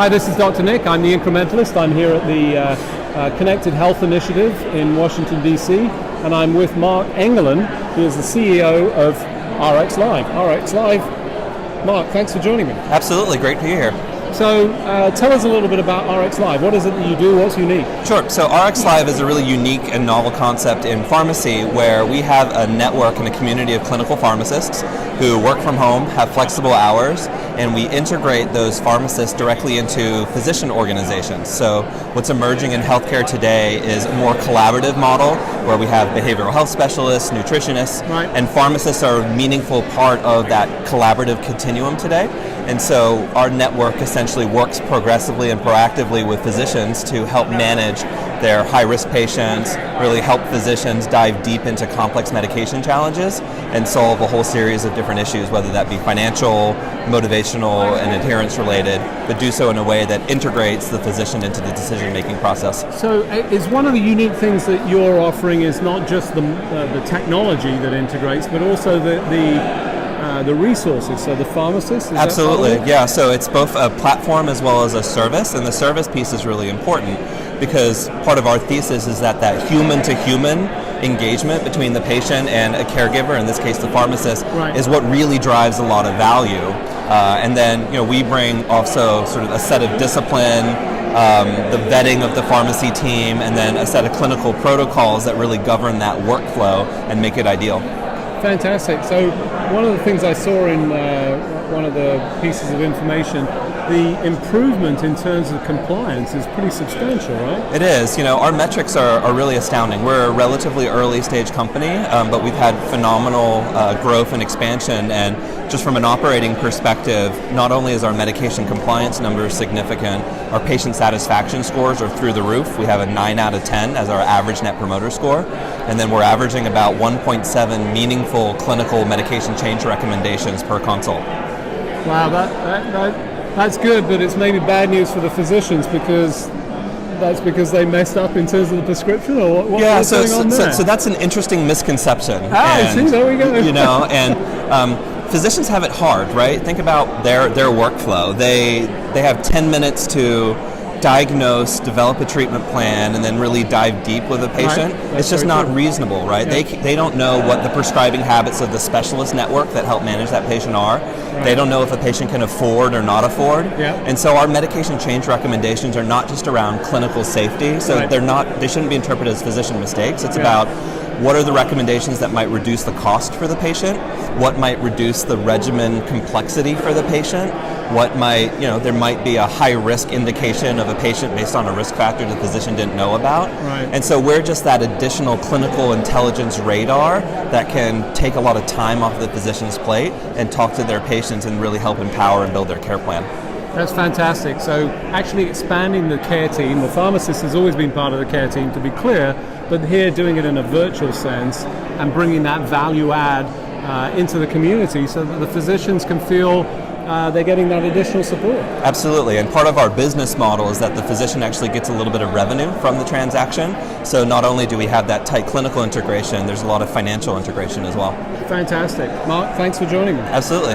Hi, this is Dr. Nick. I'm the incrementalist. I'm here at the Connected Health Initiative in Washington, D.C., and I'm with Mark Engelen, who is the CEO of RxLive. RxLive. Mark, thanks for joining me. Absolutely, great to be here. So tell us a little bit about RxLive. What is it that you do? What's unique? Sure. So RxLive is a really unique and novel concept in pharmacy where we have a network and a community of clinical pharmacists who work from home, have flexible hours, and we integrate those pharmacists directly into physician organizations. So what's emerging in healthcare today is a more collaborative model where we have behavioral health specialists, nutritionists, and pharmacists are a meaningful part of that collaborative continuum today. And so our network essentially works progressively and proactively with physicians to help manage their high-risk patients, really help physicians dive deep into complex medication challenges and solve a whole series of different issues, whether that be financial, motivational, and adherence related, but do so in a way that integrates the physician into the decision-making process. So is one of the unique things that you're offering is not just the technology that integrates, but also the resources, so the pharmacist? Absolutely, yeah. So it's both a platform as well as a service, and the service piece is really important because part of our thesis is that human-to-human engagement between the patient and a caregiver, in this case the pharmacist, is what really drives a lot of value. And then we bring also sort of a set of discipline, the vetting of the pharmacy team, and then a set of clinical protocols that really govern that workflow and make it ideal. Fantastic. So one of the things I saw in one of the pieces of information, the improvement in terms of compliance is pretty substantial, right? It is. Our metrics are really astounding. We're a relatively early stage company, but we've had phenomenal growth and expansion. And just from an operating perspective, not only is our medication compliance numbers significant, our patient satisfaction scores are through the roof. We have a 9 out of 10 as our average net promoter score. And then we're averaging about 1.7 meaningful clinical medication change recommendations per consult. Wow, that's good, but it's maybe bad news for the physicians because they messed up in terms of the prescription, or what's going on there? So that's an interesting misconception. I see, there we go. Physicians have it hard, right? Think about their workflow. They have 10 minutes to diagnose, develop a treatment plan, and then really dive deep with a patient. It's just not reasonable, right? Yeah. They don't know what the prescribing habits of the specialist network that help manage that patient are. They don't know if a patient can afford or not afford. And so our medication change recommendations are not just around clinical safety, so they shouldn't be interpreted as physician mistakes. It's about what are the recommendations that might reduce the cost for the patient, what might reduce the regimen complexity for the patient, what might, there might be a high risk indication of a patient based on a risk factor the physician didn't know about. And so we're just that additional clinical intelligence radar that can take a lot of time off the physician's plate and talk to their patients and really help empower and build their care plan. That's fantastic. So actually expanding the care team, the pharmacist has always been part of the care team, to be clear, but here doing it in a virtual sense and bringing that value add into the community so that the physicians can feel they're getting that additional support. Absolutely, and part of our business model is that the physician actually gets a little bit of revenue from the transaction. So not only do we have that tight clinical integration, there's a lot of financial integration as well. Fantastic. Mark, thanks for joining me. Absolutely.